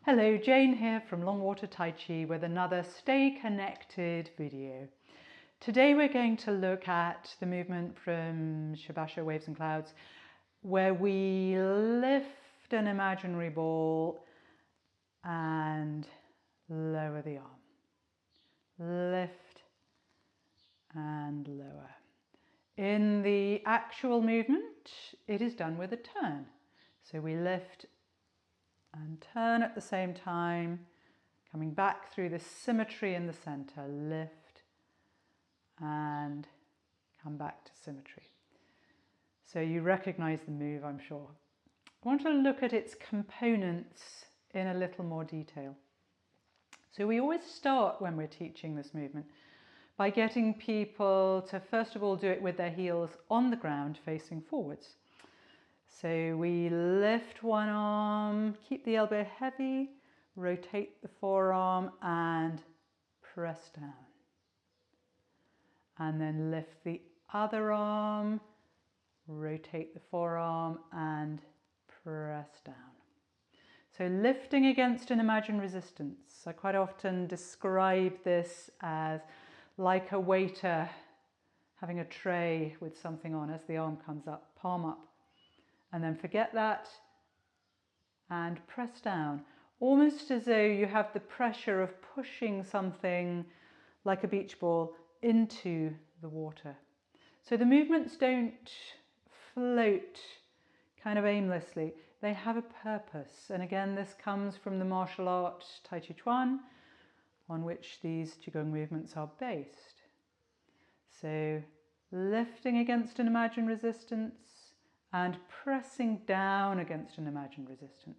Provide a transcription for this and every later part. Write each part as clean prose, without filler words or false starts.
Hello, Jane here from Longwater Tai Chi with another Stay Connected video. Today we're going to look at the movement from Shabasha Waves and Clouds where we lift an imaginary ball and lower the arm. Lift and lower. In the actual movement, it is done with a turn. So we lift and turn at the same time, coming back through the symmetry in the center. Lift and come back to symmetry. So you recognize the move, I'm sure. I want to look at its components in a little more detail. So we always start when we're teaching this movement by getting people to first of all do it with their heels on the ground facing forwards. So we lift one arm, keep the elbow heavy, rotate the forearm and press down. And then lift the other arm, rotate the forearm and press down. So lifting against an imagined resistance. I quite often describe this as like a waiter having a tray with something on as the arm comes up, palm up. And then forget that and press down, almost as though you have the pressure of pushing something like a beach ball into the water. So the movements don't float kind of aimlessly, they have a purpose. And again, this comes from the martial art Tai Chi Chuan, on which these Qigong movements are based. So lifting against an imagined resistance, and pressing down against an imagined resistance.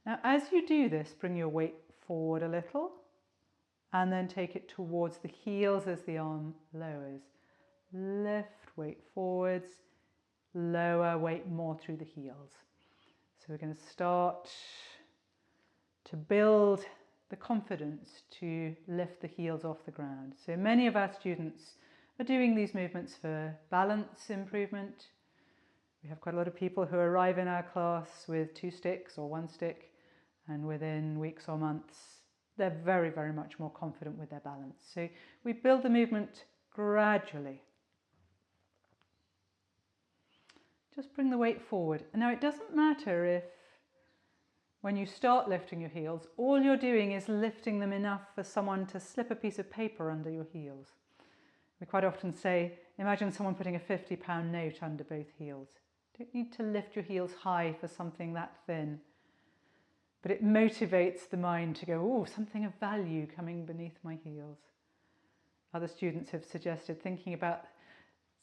Now, as you do this, bring your weight forward a little and then take it towards the heels as the arm lowers. Lift, weight forwards, lower, weight more through the heels. So we're going to start to build the confidence to lift the heels off the ground. So many of our students are doing these movements for balance improvement. We have quite a lot of people who arrive in our class with 2 sticks or 1 stick, and within weeks or months they're very, very much more confident with their balance. So we build the movement gradually. Just bring the weight forward. Now it doesn't matter if when you start lifting your heels, all you're doing is lifting them enough for someone to slip a piece of paper under your heels. We quite often say, imagine someone putting a £50 note under both heels. You don't need to lift your heels high for something that thin, but it motivates the mind to go, oh, something of value coming beneath my heels. Other students have suggested thinking about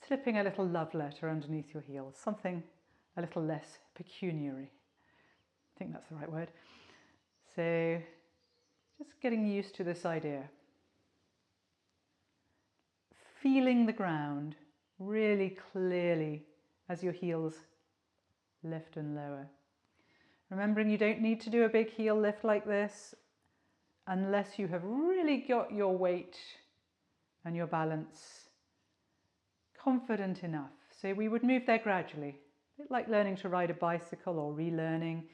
slipping a little love letter underneath your heels, something a little less pecuniary. I think that's the right word. So just getting used to this idea. Feeling the ground really clearly as your heels lift and lower. Remembering you don't need to do a big heel lift like this unless you have really got your weight and your balance confident enough. So we would move there gradually, a bit like learning to ride a bicycle or relearning.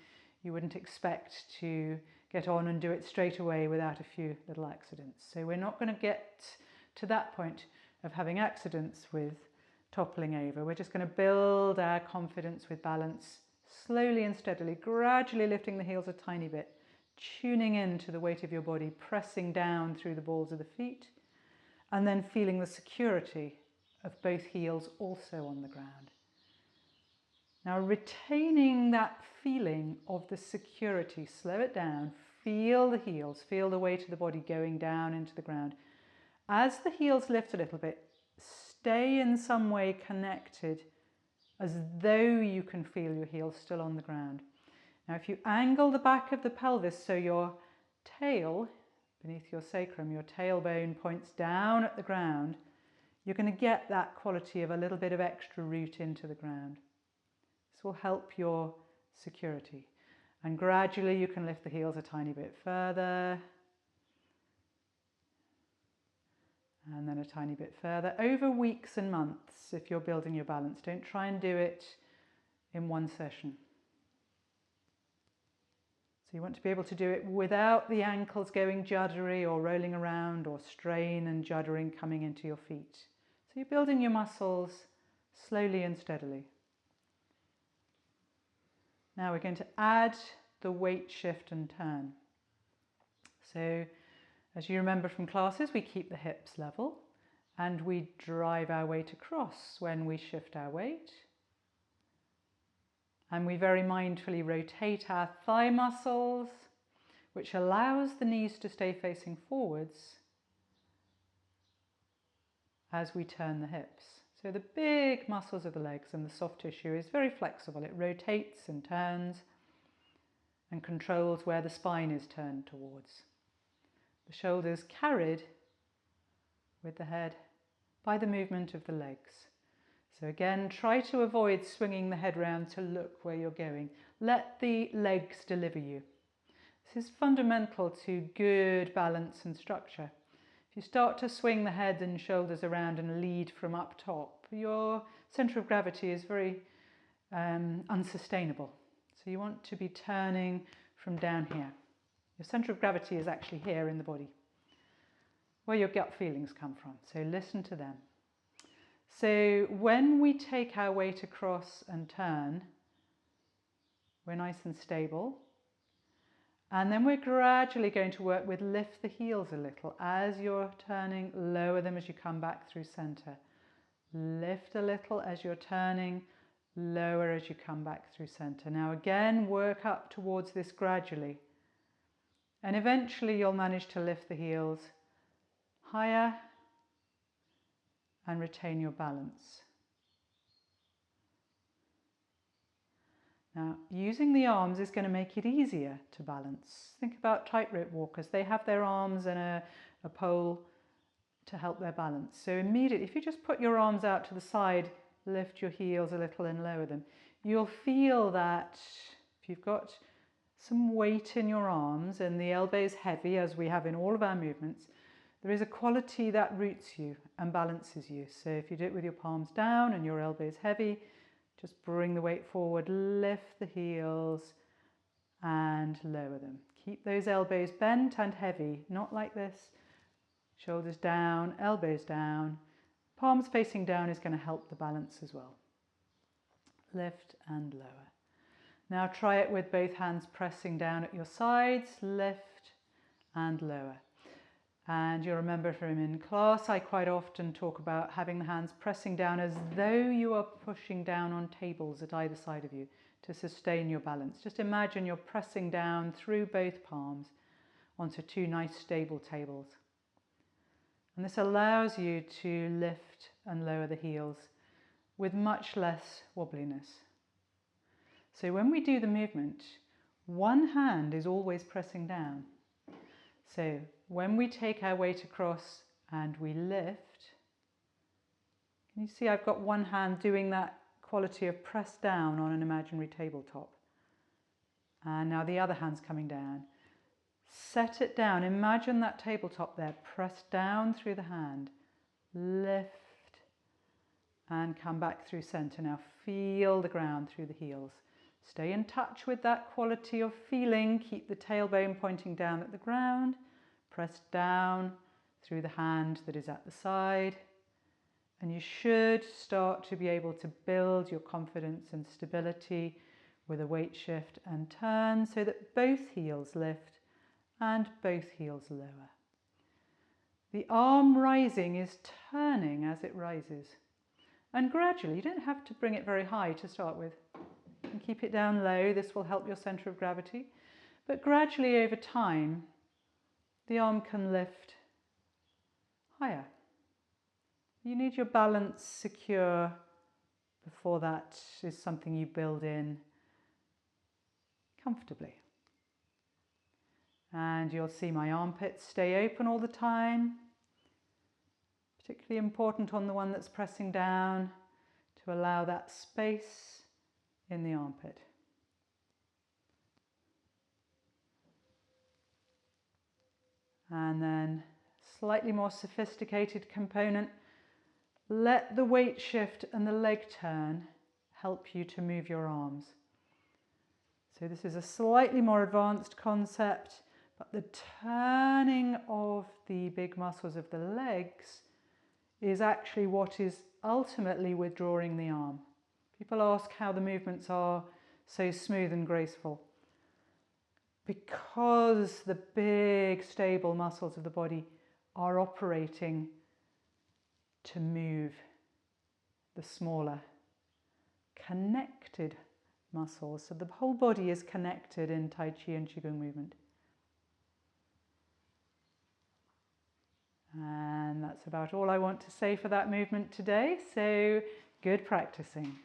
You wouldn't expect to get on and do it straight away without a few little accidents. So we're not going to get to that point of having accidents with toppling over. We're just going to build our confidence with balance slowly and steadily, gradually lifting the heels a tiny bit, tuning in to the weight of your body, pressing down through the balls of the feet, and then feeling the security of both heels also on the ground. Now retaining that feeling of the security, slow it down, feel the heels, feel the weight of the body going down into the ground. As the heels lift a little bit, stay in some way connected as though you can feel your heels still on the ground. Now if you angle the back of the pelvis so your tail, beneath your sacrum, your tailbone points down at the ground, you're going to get that quality of a little bit of extra root into the ground. This will help your security. And gradually you can lift the heels a tiny bit further. And then a tiny bit further, over weeks and months if you're building your balance. Don't try and do it in one session. So you want to be able to do it without the ankles going juddery or rolling around or strain and juddering coming into your feet. So you're building your muscles slowly and steadily. Now we're going to add the weight shift and turn. So as you remember from classes, we keep the hips level and we drive our weight across when we shift our weight. And we very mindfully rotate our thigh muscles, which allows the knees to stay facing forwards as we turn the hips. So the big muscles of the legs and the soft tissue is very flexible. It rotates and turns and controls where the spine is turned towards. The shoulders carried with the head by the movement of the legs. So again, try to avoid swinging the head round to look where you're going. Let the legs deliver you. This is fundamental to good balance and structure. If you start to swing the head and shoulders around and lead from up top, your centre of gravity is very unsustainable. So you want to be turning from down here. Your centre of gravity is actually here in the body, where your gut feelings come from. So listen to them. So when we take our weight across and turn, we're nice and stable. And then we're gradually going to work with lift the heels a little. As you're turning, lower them as you come back through center. Lift a little as you're turning, lower as you come back through center. Now again, work up towards this gradually. And eventually you'll manage to lift the heels higher and retain your balance. Now, using the arms is going to make it easier to balance. Think about tightrope walkers. They have their arms and a pole to help their balance. So immediately, if you just put your arms out to the side, lift your heels a little and lower them, you'll feel that if you've got some weight in your arms and the elbow is heavy, as we have in all of our movements, there is a quality that roots you and balances you. So if you do it with your palms down and your elbow is heavy, just bring the weight forward, lift the heels and lower them. Keep those elbows bent and heavy, not like this. Shoulders down, elbows down. Palms facing down is going to help the balance as well. Lift and lower. Now try it with both hands pressing down at your sides, lift and lower. And you'll remember from in class, I quite often talk about having the hands pressing down as though you are pushing down on tables at either side of you to sustain your balance. Just imagine you're pressing down through both palms onto two nice stable tables. And this allows you to lift and lower the heels with much less wobbliness. So when we do the movement, one hand is always pressing down. So when we take our weight across and we lift, can you see I've got one hand doing that quality of press down on an imaginary tabletop. And now the other hand's coming down. Set it down. Imagine that tabletop there. Press down through the hand. Lift and come back through center. Now feel the ground through the heels. Stay in touch with that quality of feeling. Keep the tailbone pointing down at the ground. Press down through the hand that is at the side. And you should start to be able to build your confidence and stability with a weight shift and turn so that both heels lift and both heels lower. The arm rising is turning as it rises. And gradually, you don't have to bring it very high to start with. And keep it down low. This will help your center of gravity. But gradually over time, the arm can lift higher. You need your balance secure before that is something you build in comfortably. And you'll see my armpits stay open all the time. Particularly important on the one that's pressing down to allow that space in the armpit. And then slightly more sophisticated component. Let the weight shift and the leg turn help you to move your arms. So this is a slightly more advanced concept, but the turning of the big muscles of the legs is actually what is ultimately withdrawing the arm. People ask how the movements are so smooth and graceful. Because the big stable muscles of the body are operating to move the smaller connected muscles. So the whole body is connected in Tai Chi and Qigong movement. And that's about all I want to say for that movement today. So good practicing.